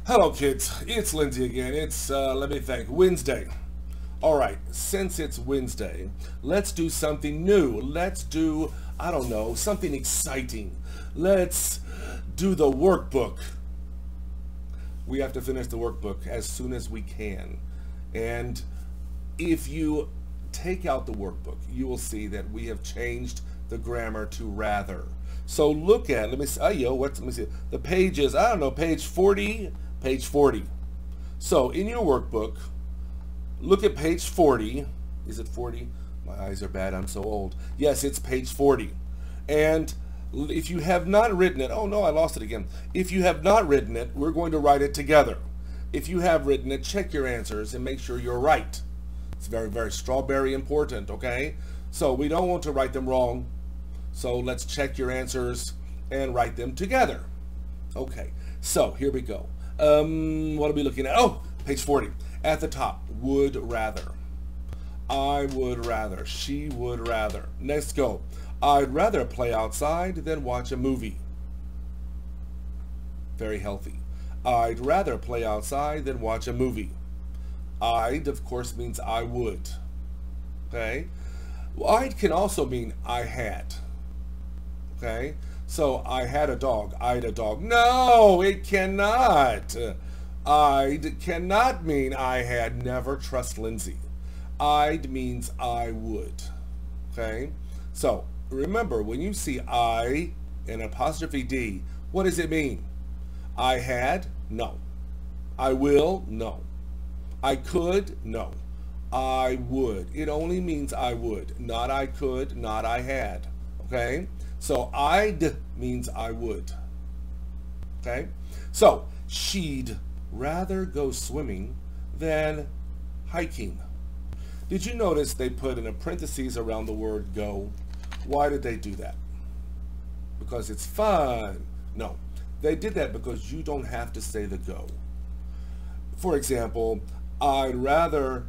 Hello kids, it's Lindsay again. It's, let me think, Wednesday. Alright, since it's Wednesday, let's do something new. Let's do, I don't know, something exciting. Let's do the workbook. We have to finish the workbook as soon as we can. And if you take out the workbook, you will see that we have changed the grammar to rather. So look at, let me see, let me see, the page is, I don't know, page 40, page 40. So in your workbook, look at page 40. Is it 40? My eyes are bad, I'm so old. Yes, it's page 40. And if you have not written it, oh no, I lost it again. If you have not written it, we're going to write it together. If you have written it, check your answers and make sure you're right. It's very, very strawberry important, okay? So we don't want to write them wrong. So let's check your answers and write them together. Okay, so here we go. What are we looking at? Oh, page 40. At the top, would rather. I would rather. She would rather. Next go. I'd rather play outside than watch a movie. Very healthy. I'd rather play outside than watch a movie. I'd, of course, means I would. Okay? Well, I'd can also mean I had. Okay? So I had a dog. I'd a dog. No, it cannot. I'd cannot mean I had. Never trust Lindsay. I'd means I would. Okay? So remember, when you see I and apostrophe D, what does it mean? I had? No. I will? No. I could? No. I would. It only means I would. Not I could, not I had. Okay? So I'd means I would. Okay? So she'd rather go swimming than hiking. Did you notice they put in parentheses around the word go? Why did they do that? Because it's fun. No. They did that because you don't have to say the go. For example, I'd rather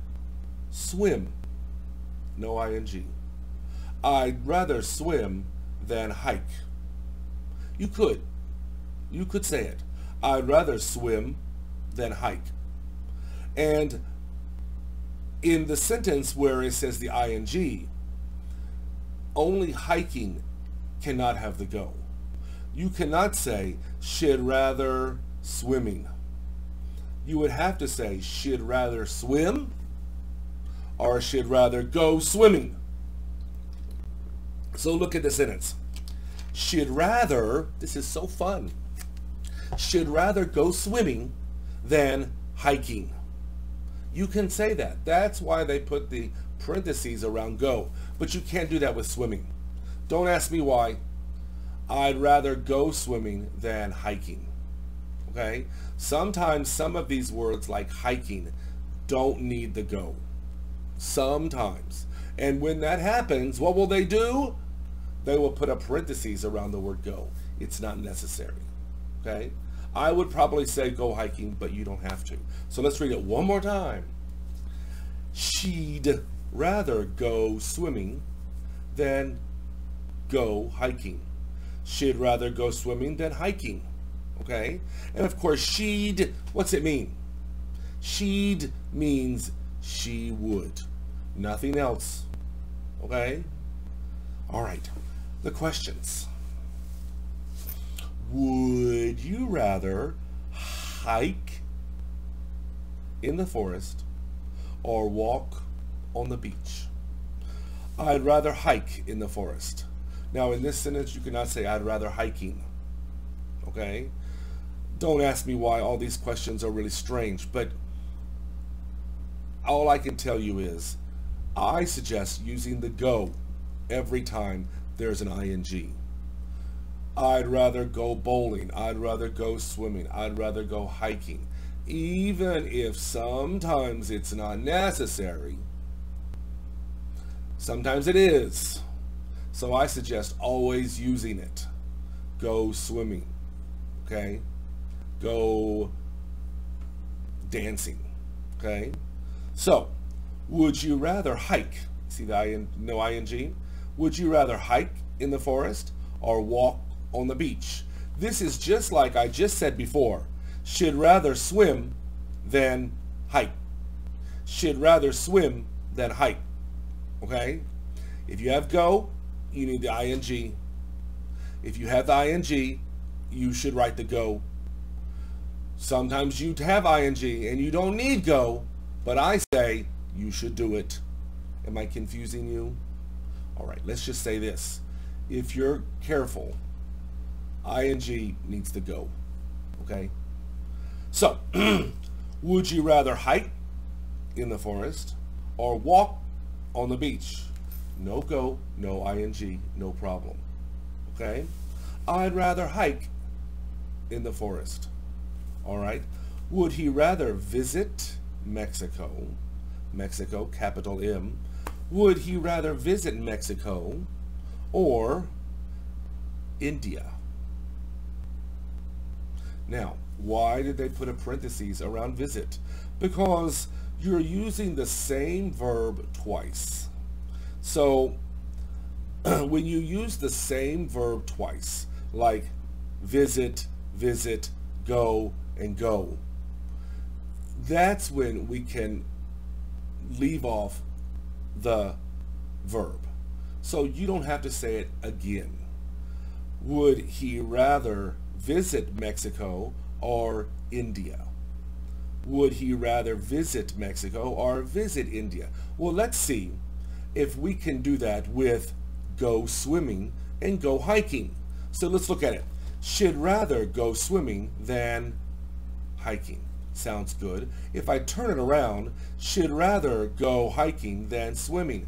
swim. No ing. I'd rather swim than hike. You could say it. I'd rather swim than hike. And in the sentence where it says the ing, only hiking cannot have the go. You cannot say she'd rather swimming. You would have to say she'd rather swim or she'd rather go swimming. So look at the sentence. She'd rather, this is so fun, she'd rather go swimming than hiking. You can say that. That's why they put the parentheses around go. But you can't do that with swimming. Don't ask me why. I'd rather go swimming than hiking. Okay? Sometimes some of these words like hiking don't need the go. Sometimes. And when that happens, what will they do? They will put a parentheses around the word go. It's not necessary. Okay? I would probably say go hiking, but you don't have to. So let's read it one more time. She'd rather go swimming than go hiking. She'd rather go swimming than hiking. Okay? And of course, she'd, what's it mean? She'd means she would. Nothing else. Okay? All right. The questions. Would you rather hike in the forest or walk on the beach? I'd rather hike in the forest. Now in this sentence you cannot say I'd rather hiking. Okay? Don't ask me why all these questions are really strange, but all I can tell you is I suggest using the go every time there's an ing. I'd rather go bowling. I'd rather go swimming. I'd rather go hiking. Even if sometimes it's not necessary. Sometimes it is. So I suggest always using it. Go swimming. Okay? Go dancing. Okay? So, would you rather hike? See the no ing? Would you rather hike in the forest or walk on the beach? This is just like I just said before. She'd rather swim than hike. She'd rather swim than hike. Okay? If you have go, you need the ing. If you have the ing, you should write the go. Sometimes you have ing and you don't need go, but I say you should do it. Am I confusing you? All right, let's just say this. If you're careful, ing needs to go. Okay? So, would you rather hike in the forest or walk on the beach? No go, no ing, no problem. Okay? I'd rather hike in the forest. All right? Would he rather visit Mexico? Mexico, capital M. Would he rather visit Mexico or India? Now, why did they put a parenthesis around visit? Because you're using the same verb twice. So, when you use the same verb twice, like visit, visit, go, and go, that's when we can leave off the verb. So you don't have to say it again. Would he rather visit Mexico or India? Would he rather visit Mexico or visit India? Well, let's see if we can do that with go swimming and go hiking. So let's look at it. She'd rather go swimming than hiking. Sounds good. If I turn it around, she'd rather go hiking than swimming.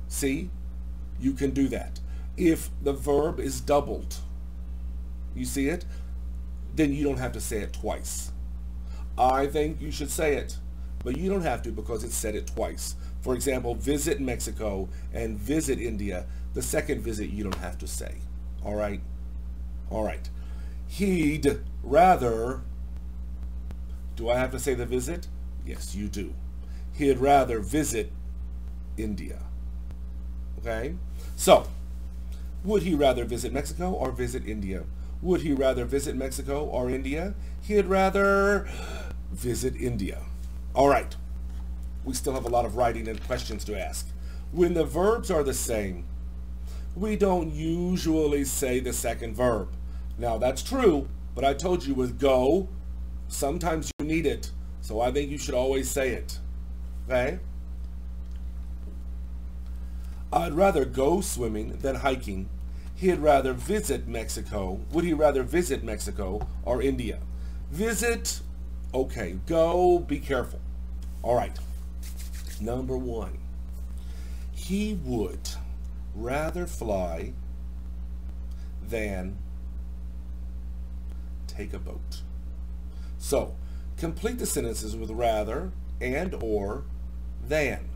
See? You can do that. If the verb is doubled, you see it? Then you don't have to say it twice. I think you should say it, but you don't have to because it said it twice. For example, visit Mexico and visit India. The second visit you don't have to say. All right? All right. He'd rather... Do I have to say the visit? Yes, you do. He'd rather visit India. Okay? So, would he rather visit Mexico or visit India? Would he rather visit Mexico or India? He'd rather visit India. All right. We still have a lot of writing and questions to ask. When the verbs are the same, we don't usually say the second verb. Now, that's true, but I told you with go, sometimes you need it, so I think you should always say it. Okay? I'd rather go swimming than hiking. He'd rather visit Mexico. Would he rather visit Mexico or India? Visit, okay. Go, be careful. All right. Number 1. He would rather fly than take a boat. So, complete the sentences with rather and or than.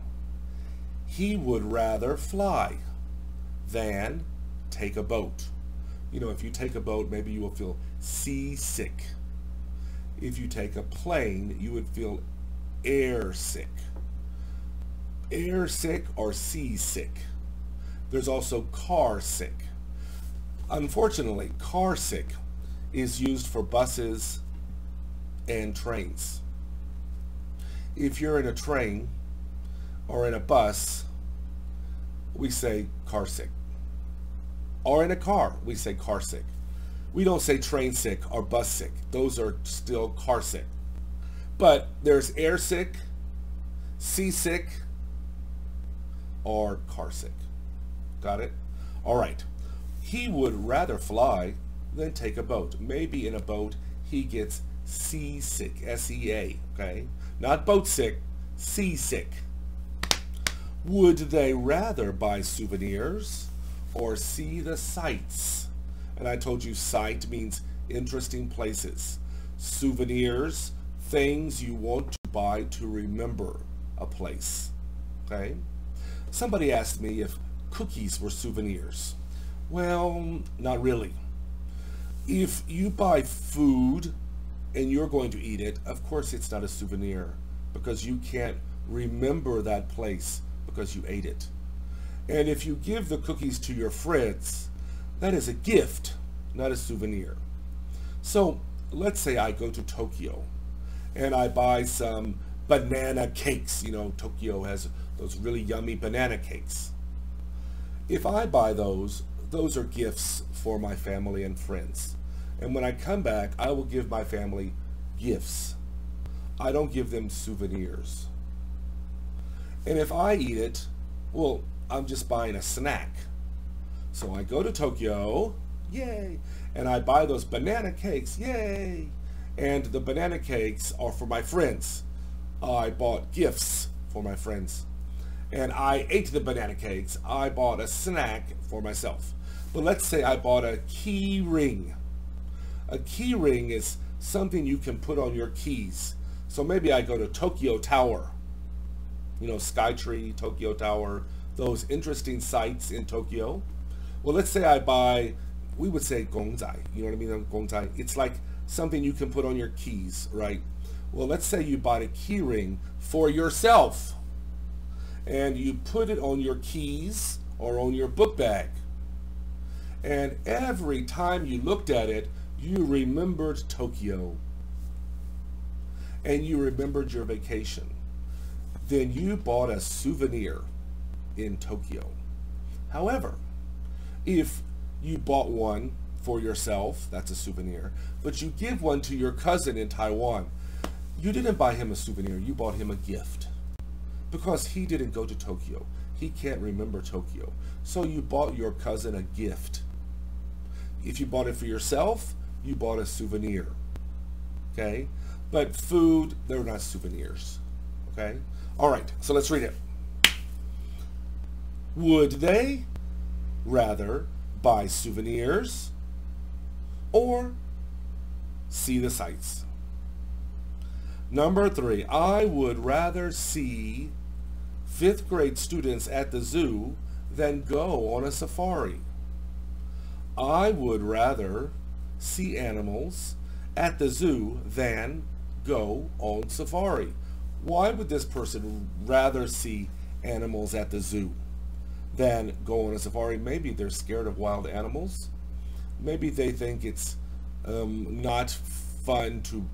He would rather fly than take a boat. You know, if you take a boat, maybe you will feel seasick. If you take a plane, you would feel air sick. Air sick or seasick. There's also car sick. Unfortunately, car sick is used for buses and trains. If you're in a train or in a bus, we say car sick. Or in a car, we say car sick. We don't say train sick or bus sick. Those are still car sick. But there's air sick, seasick, or car sick. Got it? All right. He would rather fly than take a boat. Maybe in a boat he gets seasick, S-E-A, okay? Not boat sick, seasick. Would they rather buy souvenirs or see the sights? And I told you sight means interesting places. Souvenirs, things you want to buy to remember a place, okay? Somebody asked me if cookies were souvenirs. Well, not really. If you buy food and you're going to eat it, of course it's not a souvenir because you can't remember that place because you ate it. And if you give the cookies to your friends, that is a gift, not a souvenir. So let's say I go to Tokyo and I buy some banana cakes. You know, Tokyo has those really yummy banana cakes. If I buy those are gifts for my family and friends. And when I come back, I will give my family gifts. I don't give them souvenirs. And if I eat it, well, I'm just buying a snack. So I go to Tokyo, yay, and I buy those banana cakes, yay. And the banana cakes are for my friends. I bought gifts for my friends. And I ate the banana cakes. I bought a snack for myself. But let's say I bought a key ring. A key ring is something you can put on your keys. So maybe I go to Tokyo Tower. You know, Skytree, Tokyo Tower, those interesting sites in Tokyo. Well, let's say I buy, we would say gongzai. You know what I mean? Gongzai. It's like something you can put on your keys, right? Well, let's say you bought a key ring for yourself. And you put it on your keys or on your book bag. And every time you looked at it, you remembered Tokyo. And you remembered your vacation. Then you bought a souvenir in Tokyo. However, if you bought one for yourself, that's a souvenir, but you give one to your cousin in Taiwan, you didn't buy him a souvenir, you bought him a gift. Because he didn't go to Tokyo. He can't remember Tokyo. So you bought your cousin a gift. If you bought it for yourself, you bought a souvenir. Okay? But food, they're not souvenirs. Okay? All right, so let's read it. Would they rather buy souvenirs or see the sights? Number 3, I would rather see 5th grade students at the zoo than go on a safari. I would rather see animals at the zoo than go on safari. Why would this person rather see animals at the zoo than go on a safari? Maybe they're scared of wild animals. Maybe they think it's not fun to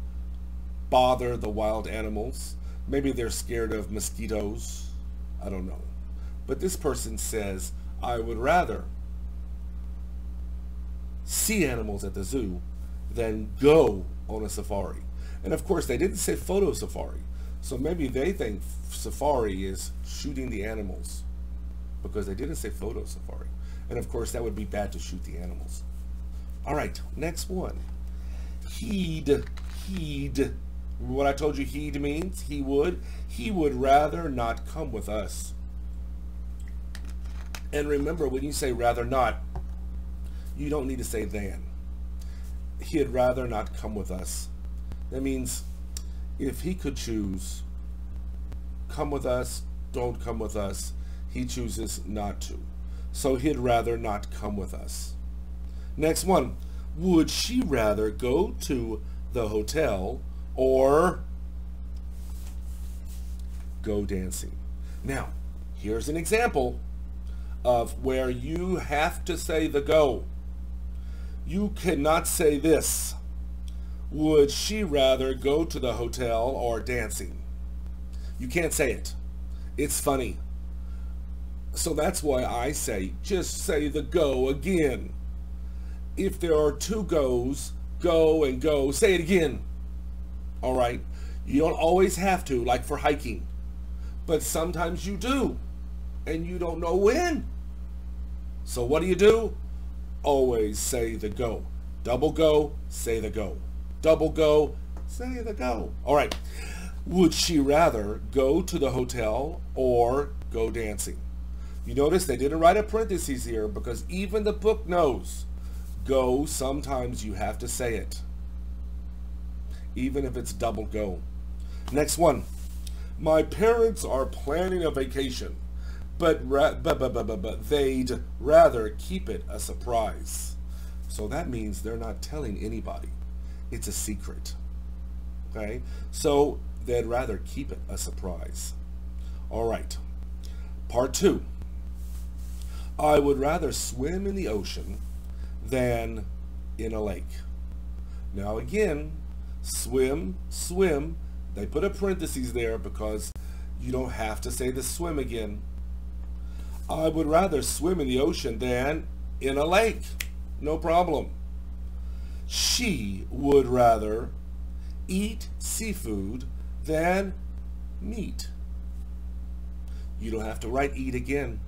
bother the wild animals. Maybe they're scared of mosquitoes. I don't know. But this person says, I would rather see animals at the zoo than go on a safari. And of course, they didn't say photo safari. So maybe they think safari is shooting the animals because they didn't say photo safari. And of course, that would be bad to shoot the animals. All right, next one. He'd. What I told you he'd means? He would rather not come with us. And remember, when you say rather not, you don't need to say than. He'd rather not come with us. That means if he could choose, come with us, don't come with us, he chooses not to. So he'd rather not come with us. Next one. Would she rather go to the hotel or go dancing? Now, here's an example of where you have to say the go. You cannot say this. Would she rather go to the hotel or dancing? You can't say it. It's funny. So that's why I say, just say the go again. If there are 2 goes, go and go, say it again. All right? You don't always have to, like for hiking. But sometimes you do. And you don't know when. So what do? Always say the go. Double go, say the go. Double go, say the go. All right. Would she rather go to the hotel or go dancing? You notice they didn't write a parentheses here because even the book knows go, sometimes you have to say it. Even if it's double go. Next one. My parents are planning a vacation, but they'd rather keep it a surprise. So that means they're not telling anybody. It's a secret. Okay? So they'd rather keep it a surprise. All right. Part 2. I would rather swim in the ocean than in a lake. Now again, swim, swim. They put a parenthesis there because you don't have to say the swim again. I would rather swim in the ocean than in a lake. No problem. She would rather eat seafood than meat. You don't have to write eat again.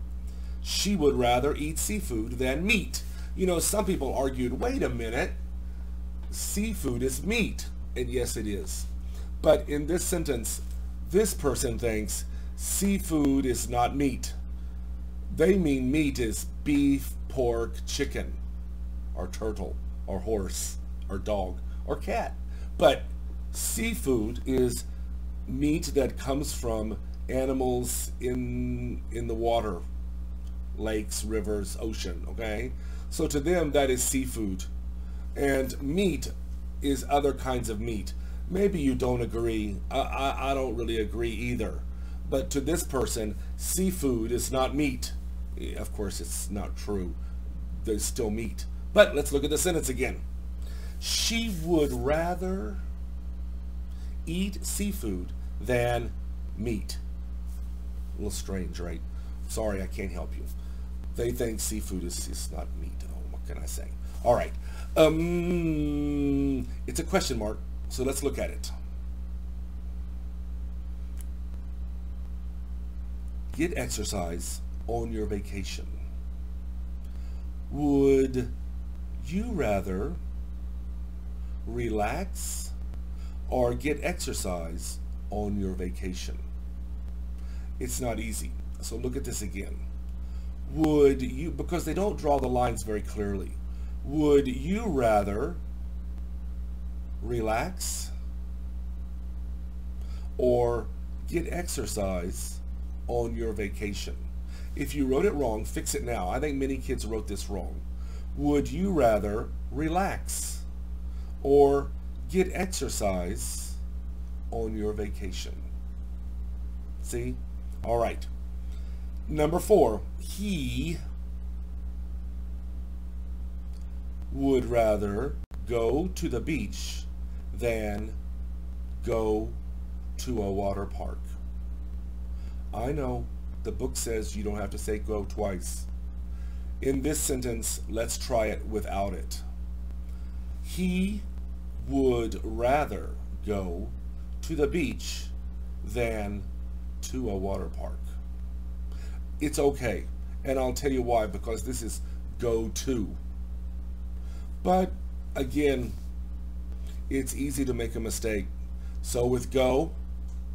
She would rather eat seafood than meat. You know, some people argued, wait a minute, seafood is meat. And yes, it is. But in this sentence, this person thinks seafood is not meat. They mean meat is beef, pork, chicken, or turtle, or horse, or dog, or cat. But seafood is meat that comes from animals in the water, lakes, rivers, ocean, okay? So to them, that is seafood. And meat is other kinds of meat. Maybe you don't agree. I don't really agree either. But to this person, seafood is not meat. Of course, it's not true. There's still meat. But let's look at the sentence again. She would rather eat seafood than meat. A little strange, right? Sorry, I can't help you. They think seafood is not meat. Oh, what can I say? All right. It's a question mark, so let's look at it. Get exercise on your vacation. Would you rather relax or get exercise on your vacation? It's not easy. So look at this again. Would you, because they don't draw the lines very clearly, would you rather relax or get exercise on your vacation? If you wrote it wrong, fix it now. I think many kids wrote this wrong. Would you rather relax or get exercise on your vacation? See? All right. Number 4, he would rather go to the beach than go to a water park. I know the book says you don't have to say go twice. In this sentence, let's try it without it. He would rather go to the beach than to a water park. It's okay, and I'll tell you why, because this is go to. But again, it's easy to make a mistake. So with go,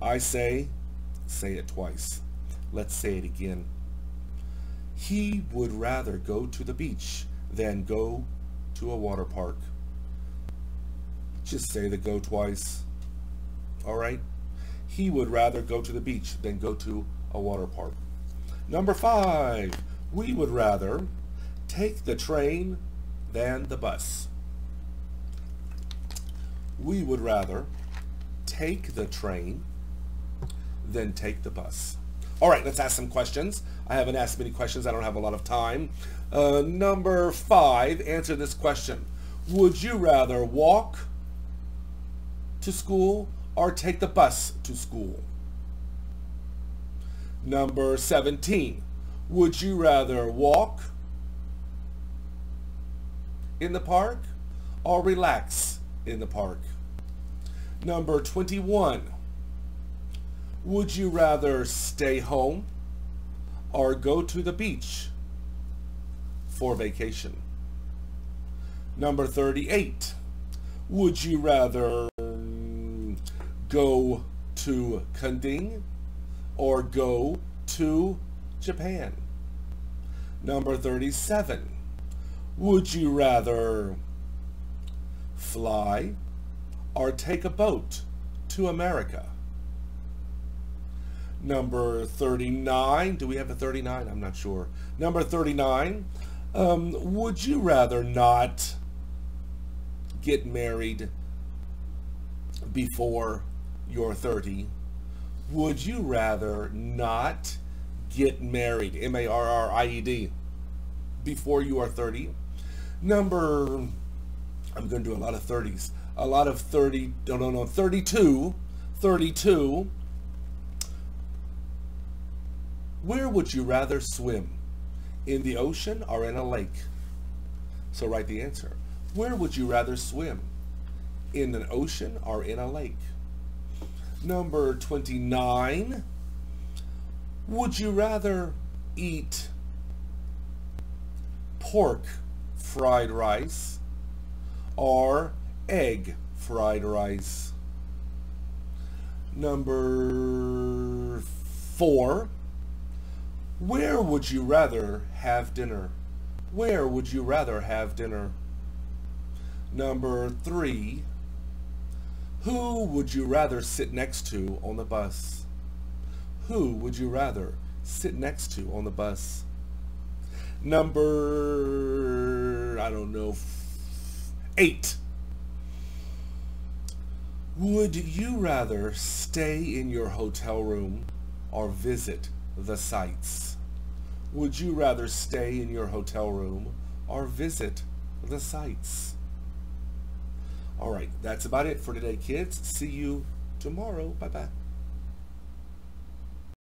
I say it twice. Let's say it again. He would rather go to the beach than go to a water park. Just say the go twice. All right? He would rather go to the beach than go to a water park. Number 5, we would rather take the train than the bus. We would rather take the train than take the bus. All right, let's ask some questions. I haven't asked many questions. I don't have a lot of time. Number 5, answer this question. Would you rather walk to school or take the bus to school? Number 17, would you rather walk in the park or relax in the park? Number 21, would you rather stay home or go to the beach for vacation? Number 38, would you rather go to Kunding or go to Japan? Number 37, would you rather fly or take a boat to America? Number 39, do we have a 39? I'm not sure. Number 39, would you rather not get married before you're 30? Would you rather not get married, M-A-R-R-I-E-D, before you are 30? I'm going to do a lot of 30s. a lot of 32. Where would you rather swim? In the ocean or in a lake? So write the answer. Where would you rather swim? In an ocean or in a lake? Number 29. Would you rather eat pork fried rice or egg fried rice? Number 4. Where would you rather have dinner? Where would you rather have dinner? Number 3. Who would you rather sit next to on the bus? Who would you rather sit next to on the bus? Number, 8. Would you rather stay in your hotel room or visit the sights? Would you rather stay in your hotel room or visit the sights? All right, that's about it for today, kids. See you tomorrow. Bye-bye.